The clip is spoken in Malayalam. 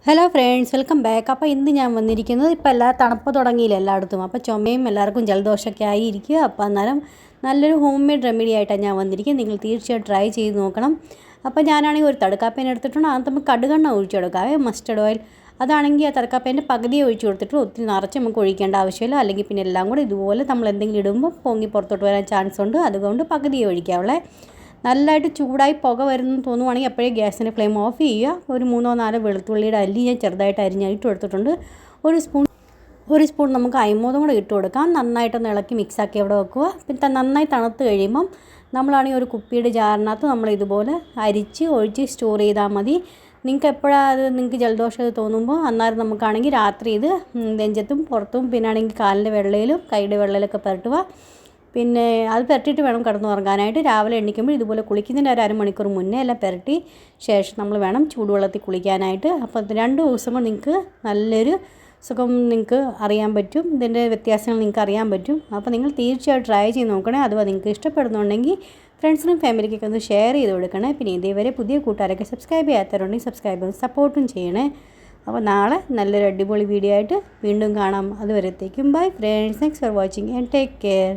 Hello friends, welcome back. അപ്പോൾ ഇന്ന് ഞാൻ വന്നിരിക്കുന്നത് ഇപ്പോൾ തണുപ്പ് തുടങ്ങിയില്ല എല്ലായിടത്തും. അപ്പോൾ ചുമയും എല്ലാവർക്കും ജലദോഷമൊക്കെ ആയിരിക്കുക. അപ്പോൾ അന്നേരം നല്ലൊരു ഹോം മെയ്ഡ് റെമഡി ആയിട്ടാണ് ഞാൻ വന്നിരിക്കുന്നത്. നിങ്ങൾ തീർച്ചയായും ട്രൈ ചെയ്ത് നോക്കണം. അപ്പോൾ ഞാനാണെങ്കിൽ ഒരു തടുക്കാപ്പേൻ എടുത്തിട്ടുണ്ട്. അത് നമുക്ക് കടുകെണ്ണ ഒഴിച്ചു കൊടുക്കാവേ, മസ്റ്റർഡ് ഓയിൽ. അതാണെങ്കിൽ ആ തടുക്കാപ്പേൻ്റെ പകുതി ഒഴിച്ചു കൊടുത്തിട്ട് ഒത്തിരി നിറച്ച് നമുക്ക് ഒഴിക്കേണ്ട ആവശ്യമില്ല. അല്ലെങ്കിൽ പിന്നെ എല്ലാം കൂടെ ഇതുപോലെ നമ്മൾ എന്തെങ്കിലും ഇടുമ്പോൾ പൊങ്ങി പുറത്തോട്ട് വരാൻ ചാൻസ് ഉണ്ട്. അതുകൊണ്ട് പകുതിയെ ഒഴിക്കാവുള്ളേ. നല്ലതായിട്ട് ചൂടായി പുക വരുന്നു തോന്നുവാണെങ്കിൽ അപ്പോഴേ ഗ്യാസിൻ്റെ ഫ്ലെയിം ഓഫ് ചെയ്യുക. ഒരു 3-4 വെളുത്തുള്ളിയുടെ അല്ലി ഞാൻ ചെറുതായിട്ട് അരിഞ്ഞിട്ട് കൊടുത്തിട്ടുണ്ട്. ഒരു സ്പൂൺ നമുക്ക് അയമോദം കൂടെ ഇട്ട് കൊടുക്കാം. നന്നായിട്ടൊന്ന് ഇളക്കി മിക്സാക്കി അവിടെ വെക്കുക. പിന്നെ നന്നായി തണുത്ത് കഴിയുമ്പം നമ്മളാണെങ്കിൽ ഒരു കുപ്പിയുടെ ജാറിനകത്ത് നമ്മൾ ഇതുപോലെ അരിച്ച് ഒഴിച്ച് സ്റ്റോർ ചെയ്താൽ മതി. നിങ്ങൾക്ക് എപ്പോഴാണ് നിങ്ങൾക്ക് ജലദോഷം തോന്നുമ്പോൾ അന്നേരം നമുക്കാണെങ്കിൽ രാത്രി ഇത് നെഞ്ചത്തും പുറത്തും പിന്നെ ആണെങ്കിൽ കാലിൻ്റെ വെള്ളയിലും കൈയുടെ വെള്ളയിലൊക്കെ പുരട്ടുക. പിന്നെ അത് പുരട്ടിയിട്ട് വേണം കിടന്നുറങ്ങാനായിട്ട്. രാവിലെ എണീക്കുമ്പോൾ ഇതുപോലെ കുളിക്കുന്നതിൻ്റെ ഒരു അരമണിക്കൂർ മുന്നേ എല്ലാം പുരട്ടി ശേഷം നമ്മൾ വേണം ചൂടുവെള്ളത്തിൽ കുളിക്കാനായിട്ട്. അപ്പോൾ 2 ദിവസം കൊണ്ട് നിങ്ങൾക്ക് നല്ലൊരു സുഖം നിങ്ങൾക്ക് അറിയാൻ പറ്റും. ഇതിൻ്റെ വ്യത്യാസങ്ങൾ നിങ്ങൾക്ക് അറിയാൻ പറ്റും. അപ്പോൾ നിങ്ങൾ തീർച്ചയായും ട്രൈ ചെയ്ത് നോക്കണേ. അഥവാ നിങ്ങൾക്ക് ഇഷ്ടപ്പെടുന്നുണ്ടെങ്കിൽ ഫ്രണ്ട്സിനും ഫാമിലിക്കൊക്കെ ഒന്ന് ഷെയർ ചെയ്ത് കൊടുക്കണേ. പിന്നെ ഇതേവരെ പുതിയ കൂട്ടുകാരൊക്കെ സബ്സ്ക്രൈബ് ചെയ്യാത്തവരുണ്ടെങ്കിൽ സബ്സ്ക്രൈബ് ചെയ്ത് സപ്പോർട്ടും ചെയ്യണേ. അപ്പോൾ നാളെ നല്ലൊരു അടിപൊളി വീഡിയോ ആയിട്ട് വീണ്ടും കാണാം. അതുവരത്തേക്കും bye friends. Thanks for watching and take care.